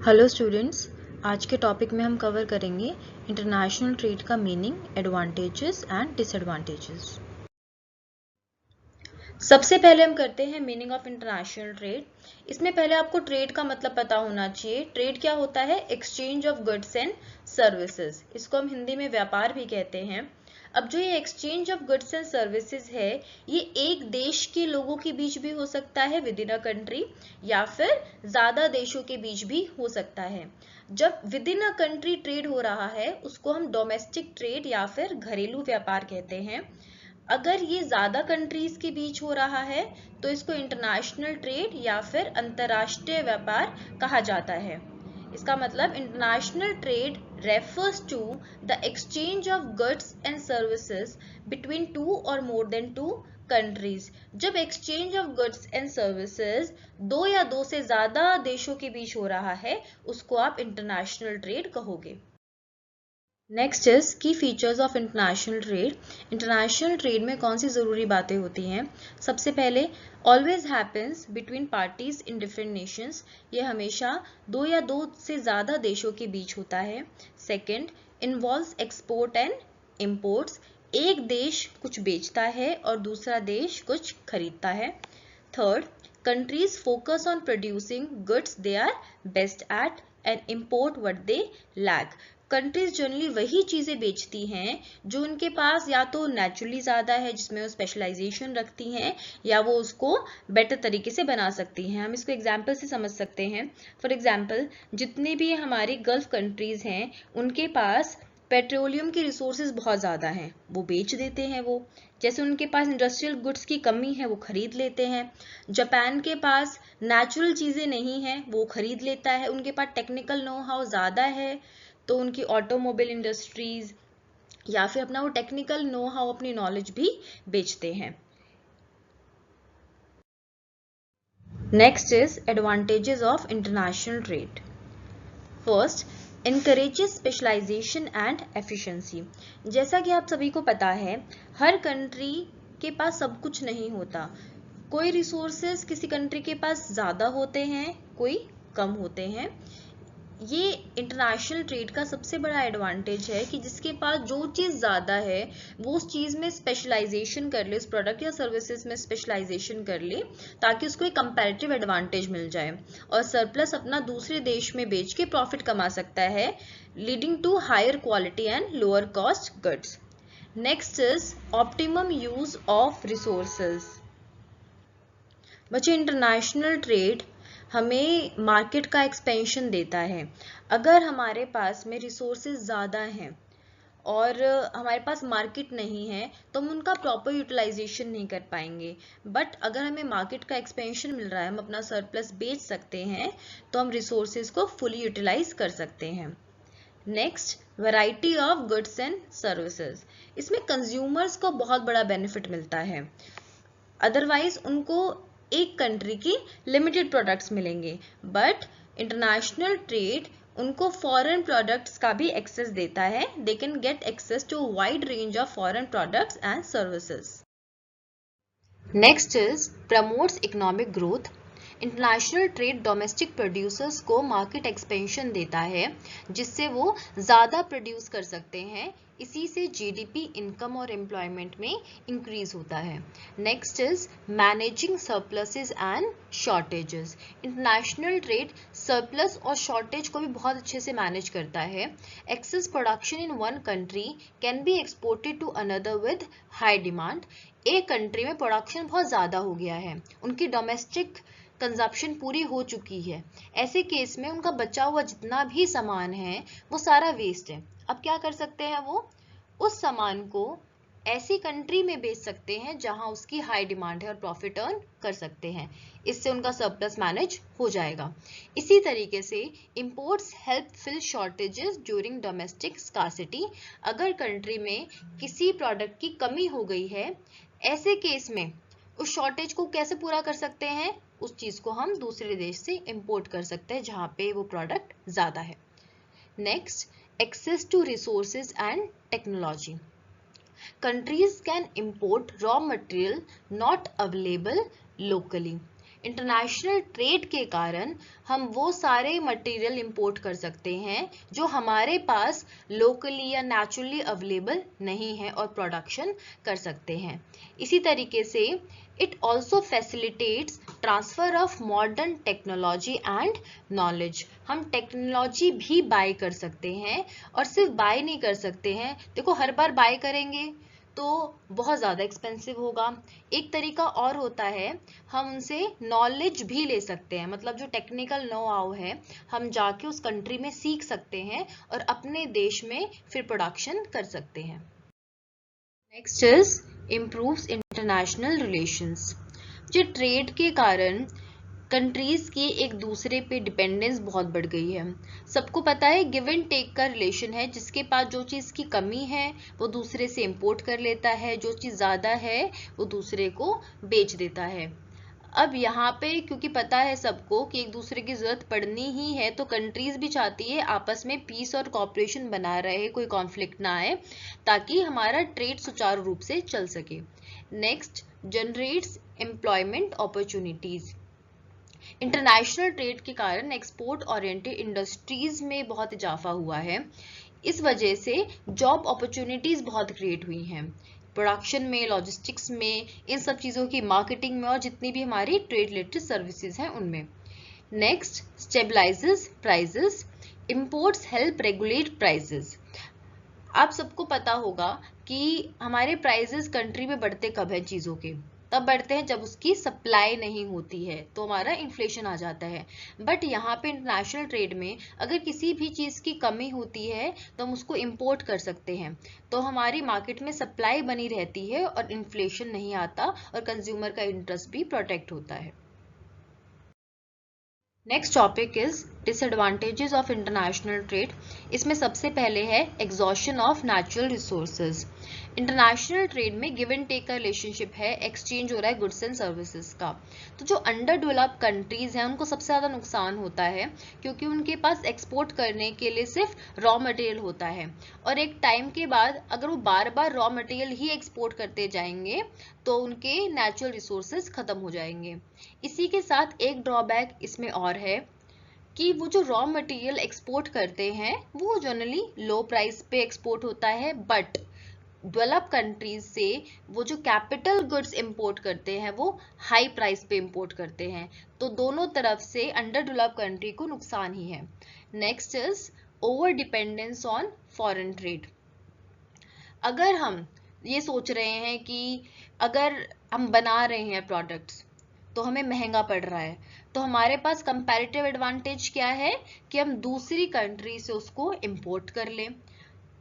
Hello students, आज के topic में हम कवर करेंगे इंटरनेशनल ट्रेड का मीनिंग, एडवांटेजेस एंड डिसएडवांटेजेस। सबसे पहले हम करते हैं मीनिंग ऑफ इंटरनेशनल ट्रेड। इसमें पहले आपको ट्रेड का मतलब पता होना चाहिए। ट्रेड क्या होता है? Exchange of goods and services. इसको हम हिंदी में व्यापार भी कहते हैं। अब जो ये exchange of goods and services है, ये एक देश के लोगों के बीच भी हो सकता है विद इन अ कंट्री, या फिर ज्यादा देशों के बीच भी हो सकता है। जब with in a country trade हो रहा है उसको हम डोमेस्टिक ट्रेड या फिर घरेलू व्यापार कहते हैं। अगर ये ज्यादा कंट्रीज के बीच हो रहा है तो इसको इंटरनेशनल ट्रेड या फिर अंतरराष्ट्रीय व्यापार कहा जाता है। इसका मतलब international trade refers to the exchange of goods and services between two or more than two countries। जब exchange of goods and services दो या दो से ज्यादा देशों के बीच हो रहा है उसको आप इंटरनेशनल ट्रेड कहोगे। नेक्स्ट इज की features of international trade. International trade में कौन सी ज़रूरी बातें होती हैं? सबसे पहले, always happens between parties in different Nations. ये हमेशा दो या दो से ज़्यादा देशों के बीच होता है। Second, involves export and imports. एक देश कुछ बेचता है और दूसरा देश कुछ खरीदता है। Third, countries focus on producing goods they are best at and import what they lack। Countries generally वही चीजें बेचती हैं जो उनके पास या तो नेचुरली ज्यादा है, जिसमें वो स्पेशलाइजेशन रखती हैं, या वो उसको बेटर तरीके से बना सकती हैं। हम इसको एग्जांपल से समझ सकते हैं। फॉर एग्जांपल, जितने भी हमारी गल्फ कंट्रीज हैं उनके पास पेट्रोलियम की रिसोर्सेज बहुत ज़्यादा हैं, वो बेच देते हैं। वो जैसे उनके पास इंडस्ट्रियल गुड्स की कमी है, वो खरीद लेते हैं। जापान के पास नेचुरल चीज़ें नहीं हैं, वो खरीद लेता है। उनके पास टेक्निकल नो हाउ ज़्यादा है तो उनकी ऑटोमोबाइल इंडस्ट्रीज या फिर अपना वो टेक्निकल नो हाउ, अपनी नॉलेज भी बेचते हैं। Next is advantages of international trade. First, encourages specialisation and efficiency. जैसा कि आप सभी को पता है, हर कंट्री के पास सब कुछ नहीं होता। कोई रिसोर्सेज किसी कंट्री के पास ज़्यादा होते हैं, कोई कम होते हैं। ये इंटरनेशनल ट्रेड का सबसे बड़ा एडवांटेज है कि जिसके पास जो चीज़ ज़्यादा है वो उस चीज़ में स्पेशलाइजेशन कर ले, उस प्रोडक्ट या सर्विसेज में स्पेशलाइजेशन कर ले, ताकि उसको एक कंपैरेटिव एडवांटेज मिल जाए और सरप्लस अपना दूसरे देश में बेच के प्रॉफिट कमा सकता है, leading to higher quality and lower cost goods. Next is optimum use of resources. बच्चे, इंटरनेशनल ट्रेड हमें मार्केट का एक्सपेंशन देता है। अगर हमारे पास में रिसोर्सेज ज़्यादा हैं और हमारे पास मार्केट नहीं है तो हम उनका प्रॉपर यूटिलाइजेशन नहीं कर पाएंगे। बट अगर हमें मार्केट का एक्सपेंशन मिल रहा है, हम अपना सरप्लस बेच सकते हैं, तो हम रिसोर्सेज को फुली यूटिलाइज कर सकते हैं। Next, variety of goods and services. इसमें कंज्यूमर्स को बहुत बड़ा बेनिफिट मिलता है। अदरवाइज उनको एक कंट्री की लिमिटेड प्रोडक्ट्स मिलेंगे, बट इंटरनेशनल ट्रेड उनको फॉरेन प्रोडक्ट्स का भी एक्सेस देता है। They can get access to wide range of foreign products and services. Next is promotes economic growth. International trade domestic producers को मार्केट एक्सपेंशन देता है, जिससे वो ज़्यादा प्रोड्यूस कर सकते हैं। इसी से जीडीपी, इनकम और एम्प्लॉयमेंट में इंक्रीज होता है। Next is managing surpluses and shortages. International trade surplus और शॉर्टेज को भी बहुत अच्छे से मैनेज करता है। Excess production in one country can be exported to another with high demand. एक कंट्री में प्रोडक्शन बहुत ज़्यादा हो गया है, उनकी डोमेस्टिक कंजप्शन पूरी हो चुकी है, ऐसे केस में उनका बचा हुआ जितना भी सामान है वो सारा वेस्ट है। अब क्या कर सकते हैं? वो उस सामान को ऐसी कंट्री में बेच सकते हैं जहां उसकी हाई डिमांड है और प्रॉफिट अर्न कर सकते हैं। इससे उनका सरप्लस मैनेज हो जाएगा। इसी तरीके से imports help fill shortages during domestic scarcity. अगर कंट्री में किसी प्रोडक्ट की कमी हो गई है, ऐसे केस में उस शॉर्टेज को कैसे पूरा कर सकते हैं? उस चीज को हम दूसरे देश से इंपोर्ट कर सकते हैं जहां पे वो प्रोडक्ट ज्यादा है। Next, access to resources and technology. Countries can import raw material not available locally. International trade के कारण हम वो सारे मटेरियल इंपोर्ट कर सकते हैं जो हमारे पास लोकली या नेचुरली अवेलेबल नहीं है और प्रोडक्शन कर सकते हैं। इसी तरीके से it also facilitates transfer of modern technology and knowledge. हम टेक्नोलॉजी भी बाय कर सकते हैं और सिर्फ बाय नहीं कर सकते हैं, देखो हर बार बाय करेंगे तो बहुत ज़्यादा एक्सपेंसिव होगा। एक तरीका और होता है, हम उनसे नॉलेज भी ले सकते हैं, मतलब जो टेक्निकल नो हाउ है हम जाके उस कंट्री में सीख सकते हैं और अपने देश में फिर प्रोडक्शन कर सकते हैं। Next is improves international relations. जो ट्रेड के कारण कंट्रीज की एक दूसरे पे डिपेंडेंस बहुत बढ़ गई है। सबको पता है गिव एंड टेक का रिलेशन है, जिसके पास जो चीज़ की कमी है वो दूसरे से इंपोर्ट कर लेता है, जो चीज़ ज़्यादा है वो दूसरे को बेच देता है। अब यहाँ पे क्योंकि पता है सबको कि एक दूसरे की जरूरत पड़नी ही है, तो कंट्रीज भी चाहती है आपस में पीस और कॉपरेशन बना रहे, कोई कॉन्फ्लिक्ट ना आए, ताकि हमारा ट्रेड सुचारू रूप से चल सके। Next, generates employment opportunities. International trade के कारण एक्सपोर्ट ओरिएंटेड इंडस्ट्रीज में बहुत इजाफा हुआ है। इस वजह से जॉब अपॉर्चुनिटीज बहुत क्रिएट हुई हैं, प्रोडक्शन में, लॉजिस्टिक्स में, इन सब चीज़ों की मार्केटिंग में और जितनी भी हमारी ट्रेड रिलेटेड सर्विसेज हैं उनमें। Next, stabilises prices, imports help regulate prices. आप सबको पता होगा कि हमारे प्राइजेस कंट्री में बढ़ते कब है चीज़ों के, तब बढ़ते हैं जब उसकी सप्लाई नहीं होती है, तो हमारा इन्फ्लेशन आ जाता है। बट यहाँ पे इंटरनेशनल ट्रेड में अगर किसी भी चीज़ की कमी होती है तो हम उसको इंपोर्ट कर सकते हैं, तो हमारी मार्केट में सप्लाई बनी रहती है और इन्फ्लेशन नहीं आता और कंज्यूमर का इंटरेस्ट भी प्रोटेक्ट होता है। Next topic is disadvantages of international trade. इसमें सबसे पहले है exhaustion of natural resources. International trade में गिव एंड टेक का रिलेशनशिप है, एक्सचेंज हो रहा है गुड्स एंड सर्विसेज का। तो जो अंडर डेवलप्ड कंट्रीज हैं उनको सबसे ज़्यादा नुकसान होता है, क्योंकि उनके पास एक्सपोर्ट करने के लिए सिर्फ रॉ मटेरियल होता है, और एक टाइम के बाद अगर वो बार बार रॉ मटेरियल ही एक्सपोर्ट करते जाएंगे तो उनके नेचुरल रिसोर्सेज खत्म हो जाएंगे। इसी के साथ एक ड्रॉबैक इसमें और है कि वो जो रॉ मटेरियल एक्सपोर्ट करते हैं वो जनरली लो प्राइस पे एक्सपोर्ट होता है, बट डेवलप कंट्रीज से वो जो कैपिटल गुड्स इंपोर्ट करते हैं वो हाई प्राइस पे इंपोर्ट करते हैं, तो दोनों तरफ से अंडर डेवलप कंट्री को नुकसान ही है। Next is over dependence on foreign trade. अगर हम ये सोच रहे हैं कि अगर हम बना रहे हैं प्रोडक्ट्स तो हमें महंगा पड़ रहा है, तो हमारे पास कंपैरेटिव एडवांटेज क्या है कि हम दूसरी कंट्री से उसको इंपोर्ट कर लें।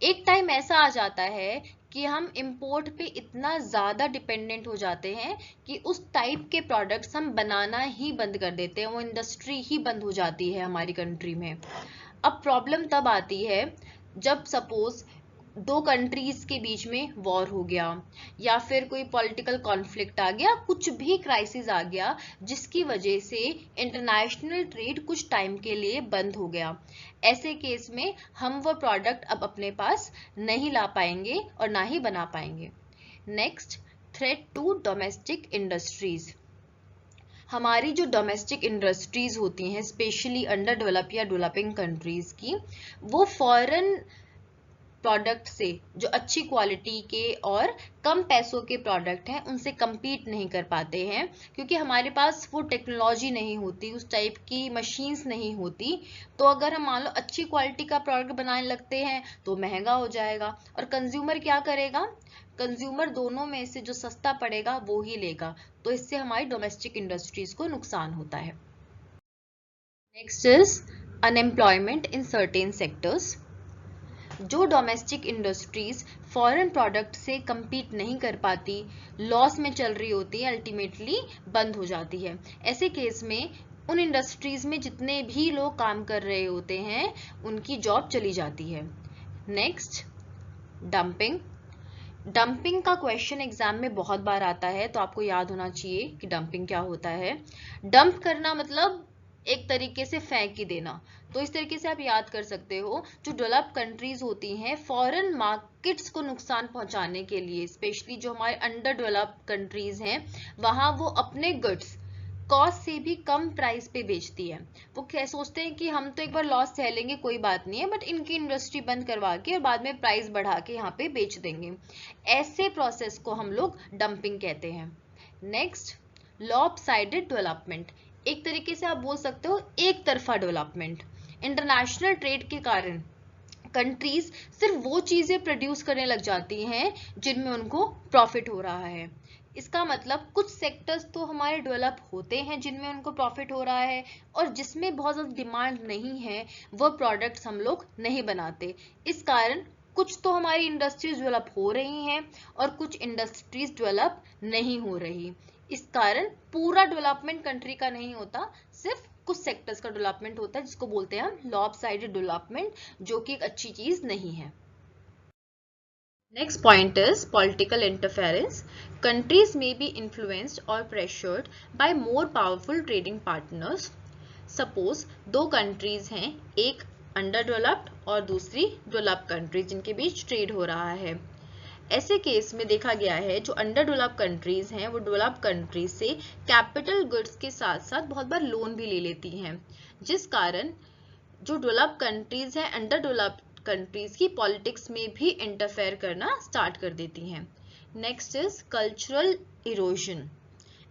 एक टाइम ऐसा आ जाता है कि हम इंपोर्ट पे इतना ज़्यादा डिपेंडेंट हो जाते हैं कि उस टाइप के प्रोडक्ट्स हम बनाना ही बंद कर देते हैं, वो इंडस्ट्री ही बंद हो जाती है हमारी कंट्री में। अब प्रॉब्लम तब आती है जब सपोज दो कंट्रीज के बीच में वॉर हो गया, या फिर कोई पॉलिटिकल कॉन्फ्लिक्ट आ गया, कुछ भी क्राइसिस आ गया जिसकी वजह से इंटरनेशनल ट्रेड कुछ टाइम के लिए बंद हो गया। ऐसे केस में हम वो प्रोडक्ट अब अपने पास नहीं ला पाएंगे और ना ही बना पाएंगे। Next, threat to domestic industries. हमारी जो डोमेस्टिक इंडस्ट्रीज होती हैं स्पेशली अंडर डेवलप या डेवलपिंग कंट्रीज की, वो फॉरेन प्रोडक्ट से, जो अच्छी क्वालिटी के और कम पैसों के प्रोडक्ट हैं, उनसे compete नहीं कर पाते हैं, क्योंकि हमारे पास वो टेक्नोलॉजी नहीं होती, उस टाइप की मशीन्स नहीं होती। तो अगर हम मान लो अच्छी क्वालिटी का प्रोडक्ट बनाने लगते हैं तो महंगा हो जाएगा, और कंज्यूमर क्या करेगा, कंज्यूमर दोनों में से जो सस्ता पड़ेगा वो ही लेगा, तो इससे हमारी डोमेस्टिक इंडस्ट्रीज को नुकसान होता है। Next is unemployment in certain sectors. जो डोमेस्टिक इंडस्ट्रीज फॉरेन प्रोडक्ट से compete नहीं कर पाती, लॉस में चल रही होती है, अल्टीमेटली बंद हो जाती है। ऐसे केस में उन इंडस्ट्रीज में जितने भी लोग काम कर रहे होते हैं उनकी जॉब चली जाती है। Next, dumping. डंपिंग का क्वेश्चन एग्जाम में बहुत बार आता है, तो आपको याद होना चाहिए कि डंपिंग क्या होता है। डंप करना मतलब एक तरीके से फेंक ही देना, तो इस तरीके से आप याद कर सकते हो। जो डेवलप कंट्रीज होती हैं फॉरेन मार्केट्स को नुकसान पहुंचाने के लिए, स्पेशली जो हमारे अंडर डेवलप कंट्रीज हैं, वहां वो अपने गुड्स कॉस्ट से भी कम प्राइस पे बेचती है। वो क्या सोचते हैं कि हम तो एक बार लॉस सह कोई बात नहीं है, बट इनकी इंडस्ट्री बंद करवा के और बाद में प्राइस बढ़ा के यहाँ पे बेच देंगे। ऐसे प्रोसेस को हम लोग डंपिंग कहते हैं। Next, lopsided development. एक तरीके से आप बोल सकते हो एक तरफा डेवलपमेंट। इंटरनेशनल ट्रेड के कारण कंट्रीज सिर्फ वो चीजें प्रोड्यूस करने लग जाती हैं जिनमें उनको प्रॉफिट हो रहा है। इसका मतलब कुछ सेक्टर्स तो हमारे डेवलप होते हैं जिनमें उनको प्रॉफिट हो रहा है, और जिसमें बहुत ज़्यादा डिमांड नहीं है वो प्रोडक्ट्स हम लोग नहीं बनाते। इस कारण कुछ तो हमारी इंडस्ट्रीज डेवलप हो रही हैं और कुछ इंडस्ट्रीज डेवलप नहीं हो रही। इस कारण पूरा डेवलपमेंट कंट्री का नहीं होता, सिर्फ कुछ सेक्टर्स का डेवलपमेंट होता है, जिसको बोलते हैं हम लॉपसाइडेड डेवलपमेंट, जो कि एक अच्छी चीज नहीं है। Next point is political interference. Countries may be influenced or pressured by more powerful trading partners. Suppose दो countries हैं, एक underdeveloped और दूसरी developed countries, जिनके बीच ट्रेड हो रहा है। ऐसे केस में देखा गया है जो अंडर डेवलप्ड कंट्रीज हैं वो डेवलप्ड कंट्रीज से कैपिटल गुड्स के साथ साथ बहुत बार लोन भी ले लेती हैं, जिस कारण जो डेवलप्ड कंट्रीज हैं अंडर डेवलप्ड कंट्रीज की पॉलिटिक्स में भी इंटरफेयर करना स्टार्ट कर देती हैं। Next is cultural erosion.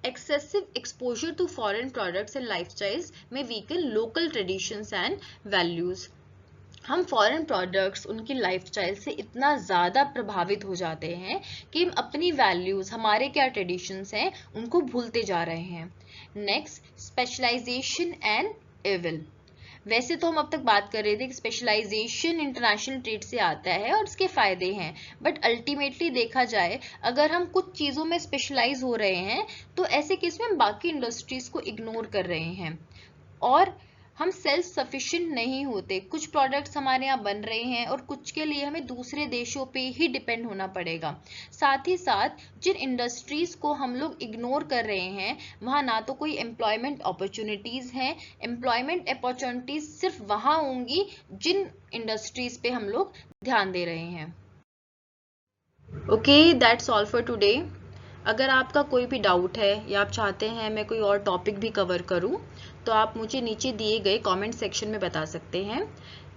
Excessive exposure to foreign products and lifestyles may weaken local traditions and values. हम फॉरेन प्रोडक्ट्स, उनकी लाइफस्टाइल से इतना ज़्यादा प्रभावित हो जाते हैं कि हम अपनी वैल्यूज़, हमारे क्या ट्रेडिशंस हैं, उनको भूलते जा रहे हैं। Next, specialisation and evil. वैसे तो हम अब तक बात कर रहे थे कि स्पेशलाइजेशन इंटरनेशनल ट्रेड से आता है और इसके फायदे हैं, बट अल्टीमेटली देखा जाए अगर हम कुछ चीज़ों में स्पेशलाइज हो रहे हैं तो ऐसे केस में हम बाकी इंडस्ट्रीज को इग्नोर कर रहे हैं और हम सेल्फ सफिशिएंट नहीं होते। कुछ प्रोडक्ट्स हमारे यहाँ बन रहे हैं और कुछ के लिए हमें दूसरे देशों पे ही डिपेंड होना पड़ेगा। साथ ही साथ जिन इंडस्ट्रीज को हम लोग इग्नोर कर रहे हैं वहाँ ना तो कोई एम्प्लॉयमेंट अपॉर्चुनिटीज हैं। एम्प्लॉयमेंट अपॉर्चुनिटीज सिर्फ वहाँ होंगी जिन इंडस्ट्रीज पे हम लोग ध्यान दे रहे हैं। Okay, that's all for today. अगर आपका कोई भी डाउट है या आप चाहते हैं मैं कोई और टॉपिक भी कवर करूं तो आप मुझे नीचे दिए गए कमेंट सेक्शन में बता सकते हैं।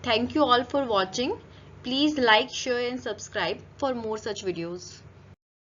Thank you all for watching. Please like, share and subscribe for more such videos.